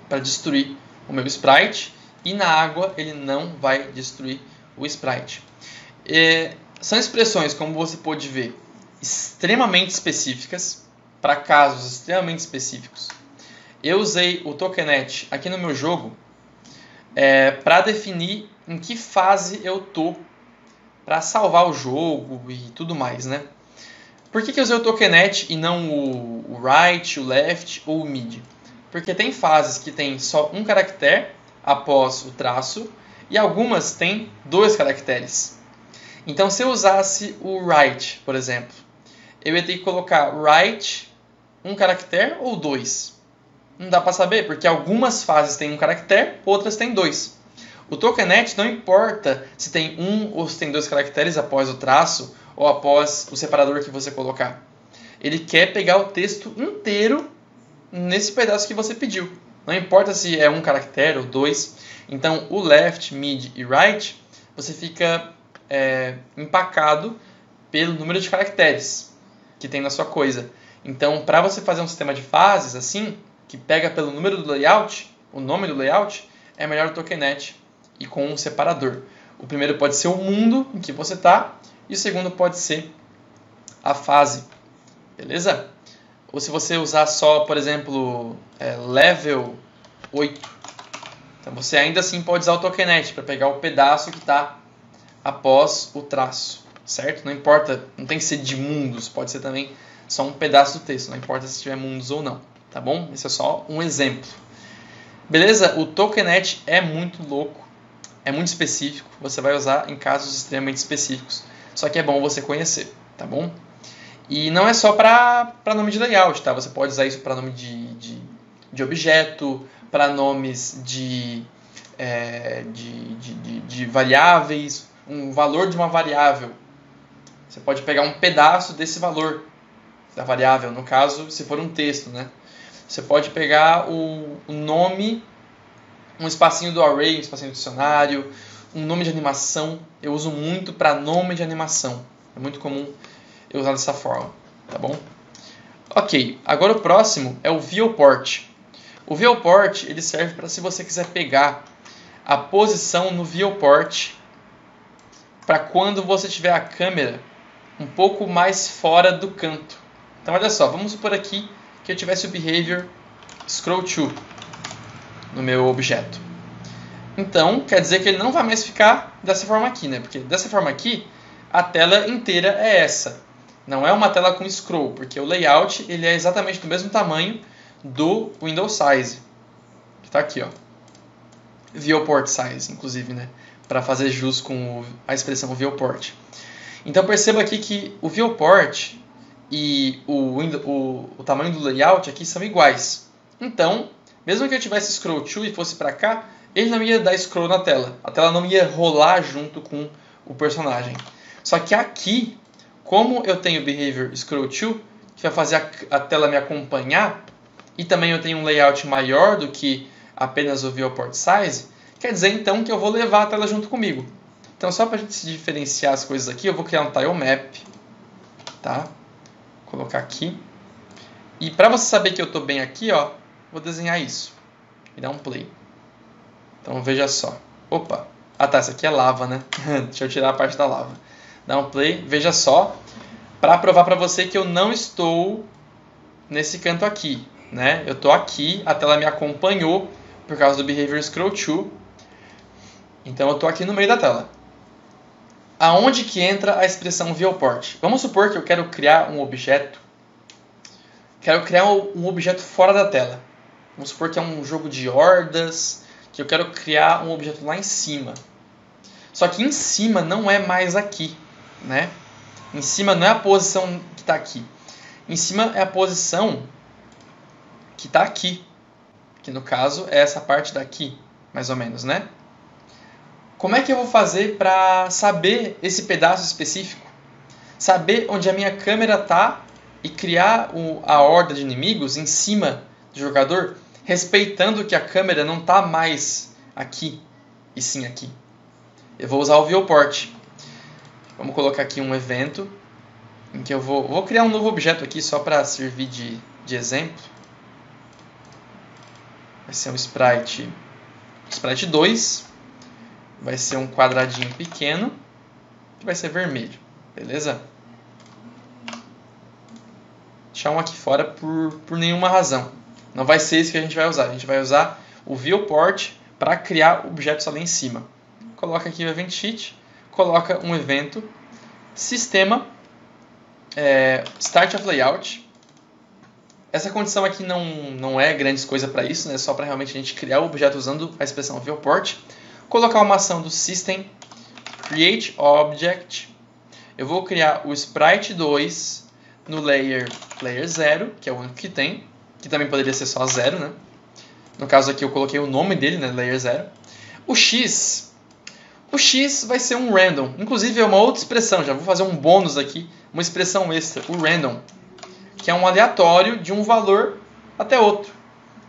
para destruir o meu sprite, e na água ele não vai destruir o sprite. São expressões, como você pode ver, extremamente específicas, para casos extremamente específicos. Eu usei o tokenete aqui no meu jogo para definir em que fase eu tô para salvar o jogo e tudo mais, né? Por que eu usei o tokenete e não o right, o left ou o mid? Porque tem fases que tem só um caractere após o traço e algumas têm 2 caracteres. Então, se eu usasse o right, por exemplo, eu ia ter que colocar right um caractere ou 2. Não dá para saber, porque algumas fases têm um caractere, outras têm 2. O tokenete não importa se tem um ou se tem 2 caracteres após o traço ou após o separador que você colocar. Ele quer pegar o texto inteiro nesse pedaço que você pediu. Não importa se é um caractere ou 2. Então, o left, mid e right, você fica empacado pelo número de caracteres que tem na sua coisa. Então, para você fazer um sistema de fases assim, que pega pelo número do layout, o nome do layout, é melhor o tokenete e com um separador. O primeiro pode ser o mundo em que você está e o segundo pode ser a fase. Beleza? Ou se você usar só, por exemplo, level 8, então você ainda assim pode usar o tokenete para pegar o pedaço que está após o traço, certo? Não importa, não tem que ser de mundos, pode ser também só um pedaço do texto, não importa se tiver mundos ou não, tá bom? Esse é só um exemplo. Beleza? O tokenete é muito louco, é muito específico, você vai usar em casos extremamente específicos, só que é bom você conhecer, tá bom? E não é só para nome de layout, tá? Você pode usar isso para nome de objeto, para nomes de variáveis, um valor de uma variável. Você pode pegar um pedaço desse valor da variável, no caso, se for um texto, né? Você pode pegar o nome, um espacinho do array, um espacinho do dicionário, um nome de animação. Eu uso muito para nome de animação. É muito comum eu usar dessa forma, tá bom? Ok, agora o próximo é o viewport. O viewport ele serve para se você quiser pegar a posição no viewport para quando você tiver a câmera um pouco mais fora do canto. Então olha só, vamos supor aqui que eu tivesse o behavior scroll to no meu objeto. Então quer dizer que ele não vai mais ficar dessa forma aqui, né? Porque dessa forma aqui a tela inteira é essa. Não é uma tela com scroll, porque o layout ele é exatamente do mesmo tamanho do Windows Size. Que está aqui, ó. Viewport Size, inclusive, né? Para fazer jus com a expressão viewport. Então perceba aqui que o viewport e o tamanho do layout aqui são iguais. Então, mesmo que eu tivesse scroll to e fosse para cá, ele não ia dar scroll na tela. A tela não ia rolar junto com o personagem. Só que aqui, como eu tenho behavior scroll to, que vai fazer a tela me acompanhar, e também eu tenho um layout maior do que apenas o viewport size, quer dizer então que eu vou levar a tela junto comigo. Então só para a gente se diferenciar as coisas aqui, eu vou criar um tile map, tá? Vou colocar aqui. E para você saber que eu estou bem aqui, ó, vou desenhar isso e dar um play. Então veja só. Opa! Ah tá, essa aqui é lava, né? Deixa eu tirar a parte da lava. Dá um play, veja só, para provar para você que eu não estou nesse canto aqui, né? Eu estou aqui, a tela me acompanhou por causa do behavior scroll to, então eu estou aqui no meio da tela. Aonde que entra a expressão viewport? Vamos supor que eu quero criar um objeto, um objeto fora da tela. Vamos supor que é um jogo de hordas, que eu quero criar um objeto lá em cima. Só que em cima não é mais aqui, né? Em cima não é a posição que está aqui. Em cima é a posição que está aqui. Que no caso é essa parte daqui, mais ou menos, né? Como é que eu vou fazer para saber esse pedaço específico? Saber onde a minha câmera está e criar a horda de inimigos em cima do jogador, respeitando que a câmera não está mais aqui, e sim aqui. Eu vou usar o viewport. Vamos colocar aqui um evento em que eu vou criar um novo objeto aqui só para servir de exemplo. Vai ser um sprite 2. Vai ser um quadradinho pequeno que vai ser vermelho, beleza? Deixar um aqui fora por nenhuma razão. Não vai ser isso que a gente vai usar. A gente vai usar o viewport para criar objetos ali em cima. Coloca aqui o event sheet, coloca um evento sistema start of layout. Essa condição aqui não é grande coisa para isso, né? Só para realmente a gente criar o objeto usando a expressão viewport. Colocar uma ação do system create object. Eu vou criar o sprite 2 no layer 0, que é o único que tem, que também poderia ser só 0, né? No caso aqui eu coloquei o nome dele, né, layer 0. O x vai ser um random. Inclusive é uma outra expressão, já vou fazer um bônus aqui, uma expressão extra, o random, que é um aleatório de um valor até outro.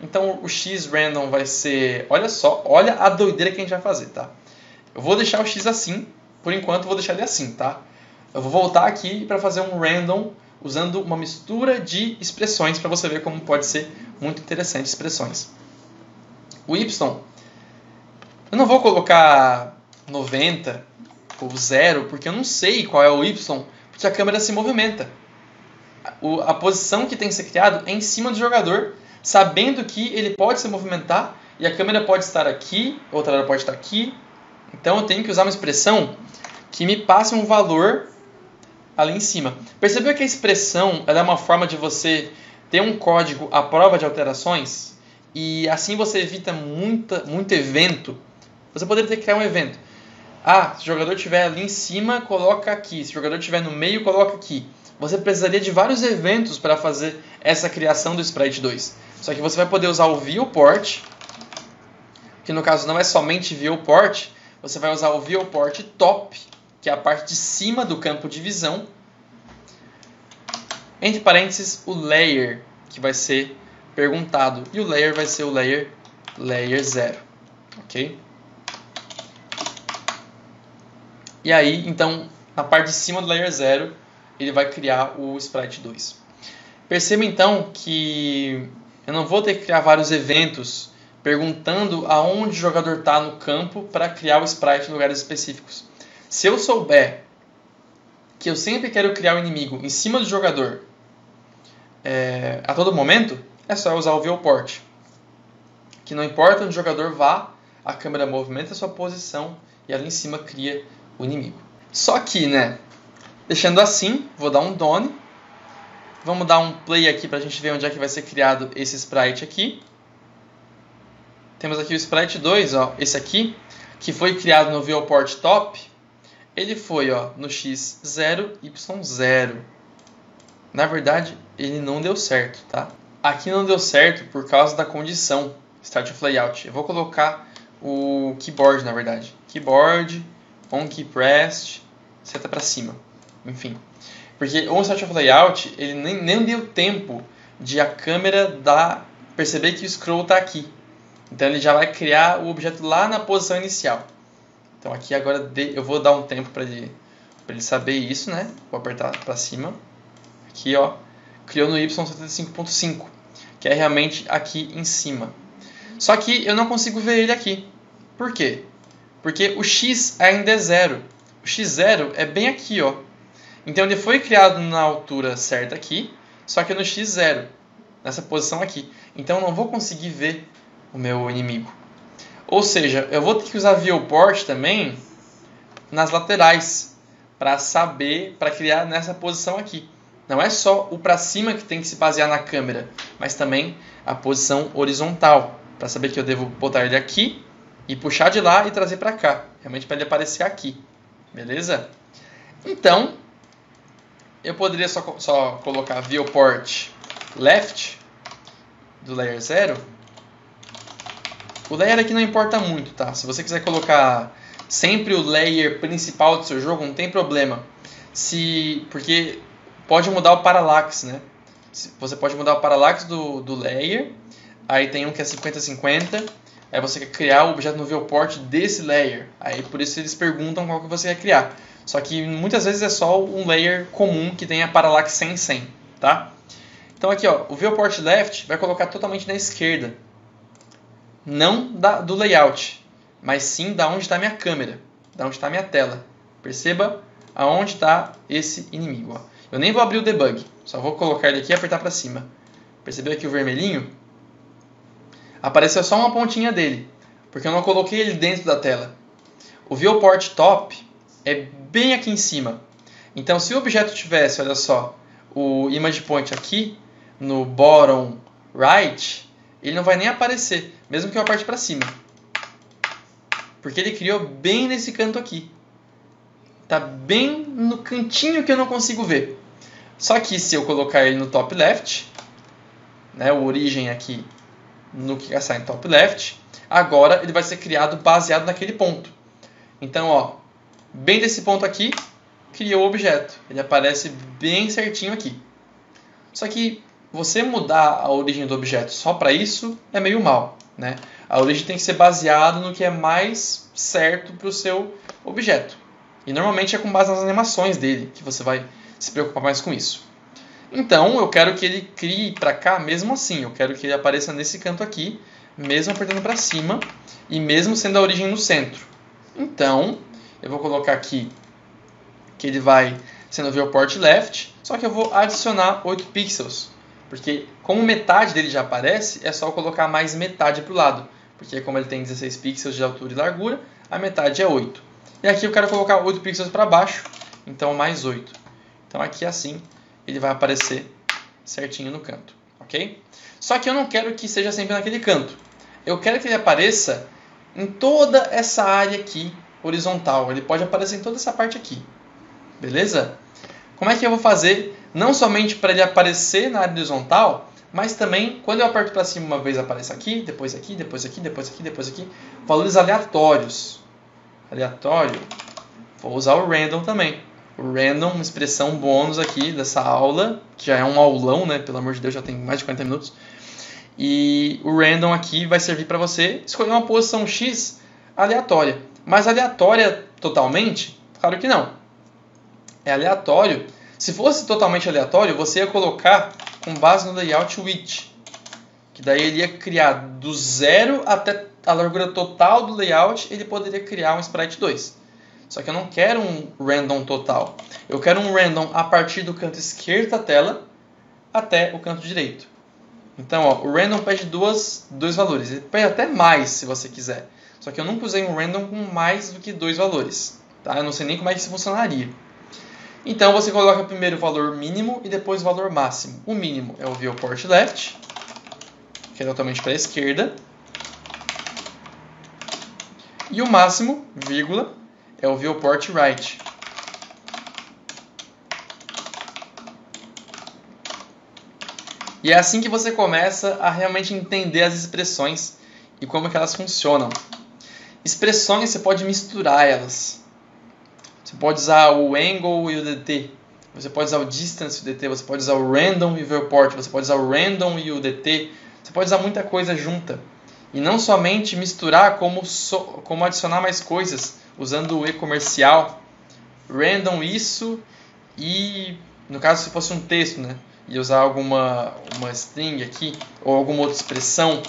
Então o x random vai ser, olha a doideira que a gente vai fazer, tá? Eu vou deixar o x assim, por enquanto eu vou deixar ele assim, tá? Eu vou voltar aqui para fazer um random usando uma mistura de expressões para você ver como pode ser muito interessante expressões. O y, eu não vou colocar 90 ou 0, porque eu não sei qual é o y, porque a câmera se movimenta. A posição que tem que ser criado é em cima do jogador, sabendo que ele pode se movimentar e a câmera pode estar aqui, outra hora pode estar aqui. Então eu tenho que usar uma expressão que me passe um valor ali em cima. Percebeu que a expressão ela é uma forma de você ter um código à prova de alterações e assim você evita muito evento. Você poderia ter que criar um evento. Se o jogador estiver ali em cima, coloca aqui. Se o jogador estiver no meio, coloca aqui. você precisaria de vários eventos para fazer essa criação do Sprite 2. Só que você vai poder usar o Viewport, que no caso não é somente Viewport, você vai usar o Viewport Top, que é a parte de cima do campo de visão, entre parênteses o Layer, que vai ser perguntado, e o Layer vai ser o Layer 0, ok? E aí, então, na parte de cima do Layer 0, ele vai criar o Sprite 2. Perceba então que eu não vou ter que criar vários eventos perguntando aonde o jogador está no campo para criar o Sprite em lugares específicos. Se eu souber que eu sempre quero criar o inimigo em cima do jogador a todo momento, é só usar o Viewport. Que não importa onde o jogador vá, a câmera movimenta a sua posição e ali em cima cria o inimigo. Só que, né, deixando assim, vou dar um Done. Vamos dar um play aqui para a gente ver onde é que vai ser criado esse Sprite aqui. Temos aqui o Sprite 2, ó, esse aqui, que foi criado no Viewport Top. Ele foi no X0, Y0. Na verdade, ele não deu certo, tá? Aqui não deu certo por causa da condição Start of Layout. Eu vou colocar o keyboard, na verdade. Keyboard, on key pressed, seta para cima. Enfim. Porque o Start of Layout, ele nem deu tempo de a câmera perceber que o scroll está aqui. Então ele já vai criar o objeto lá na posição inicial. Então aqui agora eu vou dar um tempo para ele saber isso, né? Vou apertar para cima. Aqui, ó, criou no Y75.5, que é realmente aqui em cima. Só que eu não consigo ver ele aqui. Por quê? Porque o X ainda é 0. O X0 é bem aqui, ó. Então ele foi criado na altura certa aqui, só que no X0, nessa posição aqui. Então eu não vou conseguir ver o meu inimigo. Ou seja, eu vou ter que usar Viewport também nas laterais para criar nessa posição aqui. Não é só o para cima que tem que se basear na câmera, mas também a posição horizontal, para saber que eu devo botar ele aqui e puxar de lá e trazer para cá, realmente para ele aparecer aqui, beleza? Então, eu poderia só colocar Viewport Left do Layer 0. O layer aqui não importa muito, tá? Se você quiser colocar sempre o layer principal do seu jogo, não tem problema. Porque pode mudar o parallax, né? Você pode mudar o parallax do layer. Aí tem um que é 50-50. Aí você quer criar o objeto no viewport desse layer. Aí por isso eles perguntam qual que você quer criar. Só que muitas vezes é só um layer comum que tenha parallax 100-100, tá? Então aqui, ó, o viewport left vai colocar totalmente na esquerda. Não do layout, mas sim da onde está minha câmera, da onde está minha tela. Perceba aonde está esse inimigo. Ó. Eu nem vou abrir o debug, só vou colocar ele aqui e apertar para cima. Percebeu aqui o vermelhinho? Apareceu só uma pontinha dele, porque eu não coloquei ele dentro da tela. O viewport top é bem aqui em cima. Então se o objeto tivesse, olha só, o image point aqui, no bottom right, ele não vai nem aparecer, mesmo que eu aperte para cima. Porque ele criou bem nesse canto aqui. Está bem no cantinho que eu não consigo ver. Só que se eu colocar ele no top left, né, o origem aqui no que está em top left, agora ele vai ser criado baseado naquele ponto. Então, ó, bem desse ponto aqui, criou o objeto. Ele aparece bem certinho aqui. Só que você mudar a origem do objeto só para isso é meio mal, né? A origem tem que ser baseada no que é mais certo para o seu objeto. E normalmente é com base nas animações dele que você vai se preocupar mais com isso. Então eu quero que ele crie para cá mesmo assim. Eu quero que ele apareça nesse canto aqui, mesmo apertando para cima e mesmo sendo a origem no centro. Então eu vou colocar aqui que ele vai ser no viewport left, só que eu vou adicionar 8 pixels. Porque como metade dele já aparece, é só eu colocar mais metade para o lado. Porque como ele tem 16 pixels de altura e largura, a metade é 8. E aqui eu quero colocar 8 pixels para baixo, então mais 8. Então aqui assim ele vai aparecer certinho no canto, ok? Só que eu não quero que seja sempre naquele canto. Eu quero que ele apareça em toda essa área aqui horizontal. Ele pode aparecer em toda essa parte aqui, beleza? como é que eu vou fazer, não somente para ele aparecer na área horizontal, mas também, quando eu aperto para cima uma vez, aparece aqui, depois aqui, depois aqui, depois aqui, depois aqui. Valores aleatórios. Aleatório. Vou usar o random também. O random, uma expressão bônus aqui dessa aula, que já é um aulão, né? Pelo amor de Deus, já tem mais de 40 minutos. E o random aqui vai servir para você escolher uma posição X aleatória. Mas aleatória totalmente? Claro que não. É aleatório. Se fosse totalmente aleatório, você ia colocar com base no layout width, que daí ele ia criar do zero até a largura total do layout, ele poderia criar um sprite 2. Só que eu não quero um random total. Eu quero um random a partir do canto esquerdo da tela até o canto direito. Então, ó, o random pede dois valores. Ele pede até mais, se você quiser. Só que eu nunca usei um random com mais do que 2 valores. Tá? Eu não sei nem como é que isso funcionaria. Então, você coloca primeiro o valor mínimo e depois o valor máximo. O mínimo é o viewport left, que é totalmente para a esquerda. E o máximo, vírgula, é o viewport right. E é assim que você começa a realmente entender as expressões e como que elas funcionam. Expressões, você pode misturar elas. Você pode usar o angle e o dt. Você pode usar o distance e o dt. Você pode usar o random e o viewport. Você pode usar o random e o dt. Você pode usar muita coisa junta. E não somente misturar, como adicionar mais coisas, usando o e-comercial. Random isso e, no caso, se fosse um texto, né? E usar alguma string aqui, ou alguma outra expressão.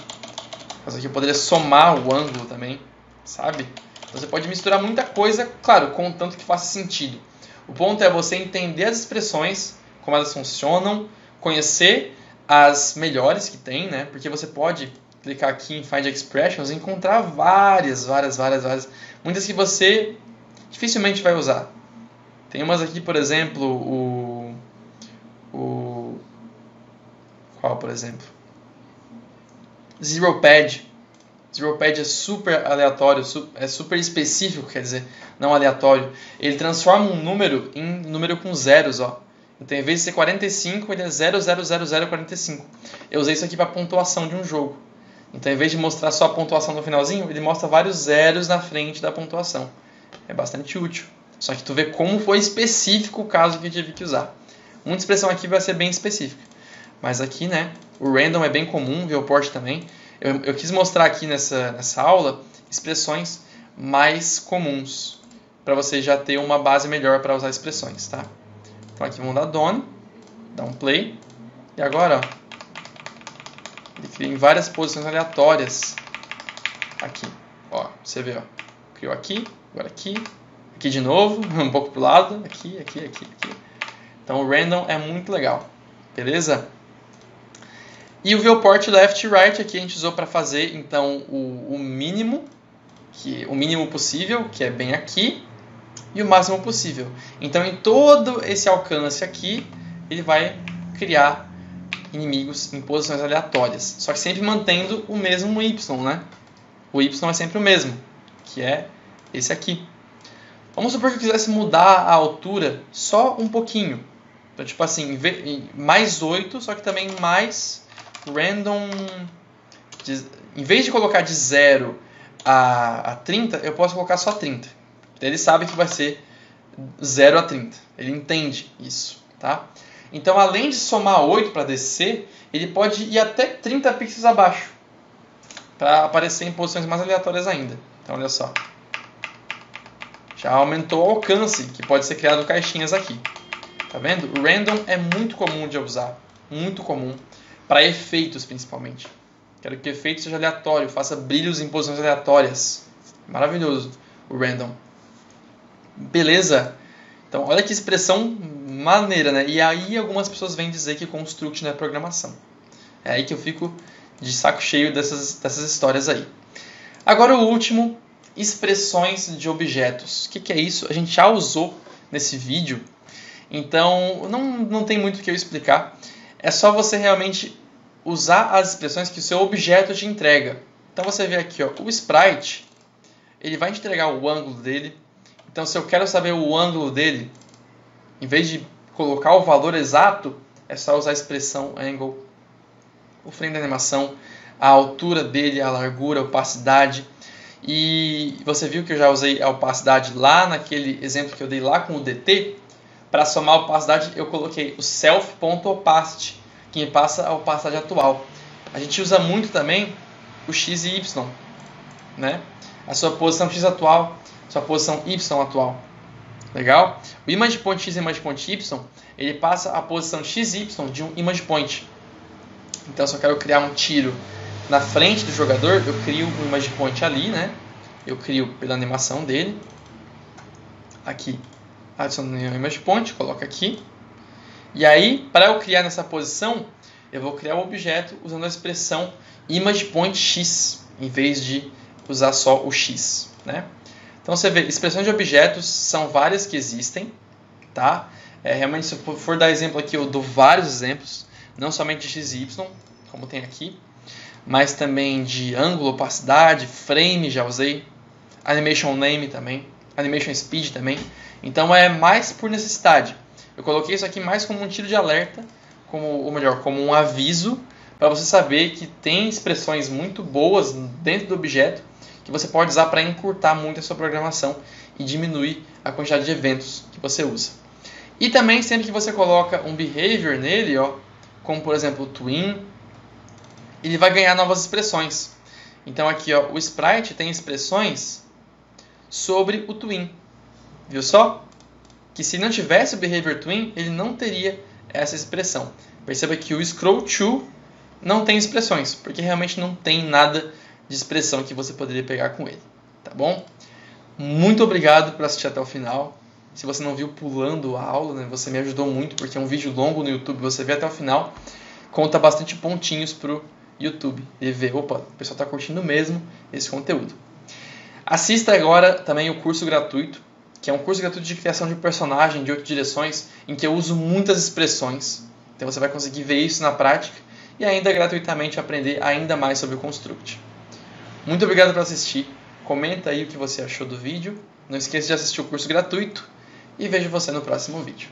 Mas aqui eu poderia somar o ângulo também, sabe? Então você pode misturar muita coisa, claro, contanto que faça sentido. O ponto é você entender as expressões, como elas funcionam, conhecer as melhores que tem, né? Porque você pode clicar aqui em Find Expressions e encontrar várias. Muitas que você dificilmente vai usar. Tem umas aqui, por exemplo, qual, por exemplo? ZeroPad. ZeroPad é super aleatório, é super específico, quer dizer, não aleatório. Ele transforma um número em número com zeros, ó. Então, em vez de ser 45, ele é 0,00045. Eu usei isso aqui para pontuação de um jogo. Então, em vez de mostrar só a pontuação no finalzinho, ele mostra vários zeros na frente da pontuação. É bastante útil. Só que tu vê como foi específico o caso que eu tive que usar. Muita expressão aqui vai ser bem específica. Mas aqui, né, o random é bem comum, o viewport também. Eu quis mostrar aqui nessa aula expressões mais comuns, para você já ter uma base melhor para usar expressões, tá? Então aqui vamos dar done, dar um play, e agora, ó, ele cria em várias posições aleatórias. Aqui, ó, você vê, ó, criou aqui, agora aqui de novo, um pouco pro lado, aqui. Então o random é muito legal, beleza? E o viewport left e right aqui a gente usou para fazer então o mínimo, o mínimo possível, que é bem aqui, e o máximo possível. Então em todo esse alcance aqui, ele vai criar inimigos em posições aleatórias, só que sempre mantendo o mesmo y, né? O y é sempre o mesmo, que é esse aqui. Vamos supor que eu quisesse mudar a altura só um pouquinho. Então, tipo assim, mais 8, só que também mais random. Em vez de colocar de 0 a 30, eu posso colocar só 30. Então, ele sabe que vai ser 0 a 30. Ele entende isso, tá? Então, além de somar 8 para descer, ele pode ir até 30 pixels abaixo, para aparecer em posições mais aleatórias ainda. Então, olha só. Já aumentou o alcance, que pode ser criado caixinhas aqui. Tá vendo? O random é muito comum de usar. Muito comum. Para efeitos, principalmente. Quero que o efeito seja aleatório. Faça brilhos em posições aleatórias. Maravilhoso o random. Beleza? Então, olha que expressão maneira, né? E aí algumas pessoas vêm dizer que construct não é programação. É aí que eu fico de saco cheio dessas histórias aí. Agora o último, expressões de objetos. O que é isso? A gente já usou nesse vídeo, então não tem muito o que eu explicar. É só você realmente usar as expressões que o seu objeto te entrega. Então você vê aqui, ó, o sprite, ele vai te entregar o ângulo dele. Então se eu quero saber o ângulo dele, em vez de colocar o valor exato, é só usar a expressão angle, o frame da animação, a altura dele, a largura, a opacidade. E você viu que eu já usei a opacidade lá naquele exemplo que eu dei lá com o DT. Para somar a opacidade, eu coloquei o self.opacity, que me passa a opacidade atual. A gente usa muito também o x e y, né? A sua posição x atual, sua posição y atual. Legal? O image point x e image point y, ele passa a posição x e y de um image point. Então, se eu quero criar um tiro na frente do jogador, eu crio um image point ali, né? Eu crio pela animação dele. Aqui, adiciono um image point, coloco aqui. E aí, para eu criar nessa posição, eu vou criar um objeto usando a expressão image point x, em vez de usar só o x, né? Então, você vê, expressões de objetos são várias que existem, tá? Realmente, se eu for dar exemplo aqui, eu dou vários exemplos, não somente de x e y, como tem aqui, mas também de ângulo, opacidade, frame, já usei, animation name também, animation speed também. Então é mais por necessidade. Eu coloquei isso aqui mais como um tiro de alerta, ou melhor, como um aviso, para você saber que tem expressões muito boas dentro do objeto que você pode usar para encurtar muito a sua programação e diminuir a quantidade de eventos que você usa. E também sempre que você coloca um behavior nele, ó, como por exemplo o twin, ele vai ganhar novas expressões. Então aqui, ó, o sprite tem expressões sobre o twin. Viu só? Que se não tivesse o behavior twin, ele não teria essa expressão. Perceba que o scroll to não tem expressões, porque realmente não tem nada de expressão que você poderia pegar com ele. Tá bom? Muito obrigado por assistir até o final. Se você não viu pulando a aula, né, você me ajudou muito, porque é um vídeo longo no YouTube, você vê até o final, conta bastante pontinhos pro YouTube e ver, opa, o pessoal está curtindo mesmo esse conteúdo. Assista agora também o curso gratuito, que é um curso gratuito de criação de personagem de 8 direções, em que eu uso muitas expressões. Então você vai conseguir ver isso na prática e ainda gratuitamente aprender ainda mais sobre o Construct. Muito obrigado por assistir. Comenta aí o que você achou do vídeo. Não esqueça de assistir o curso gratuito e vejo você no próximo vídeo.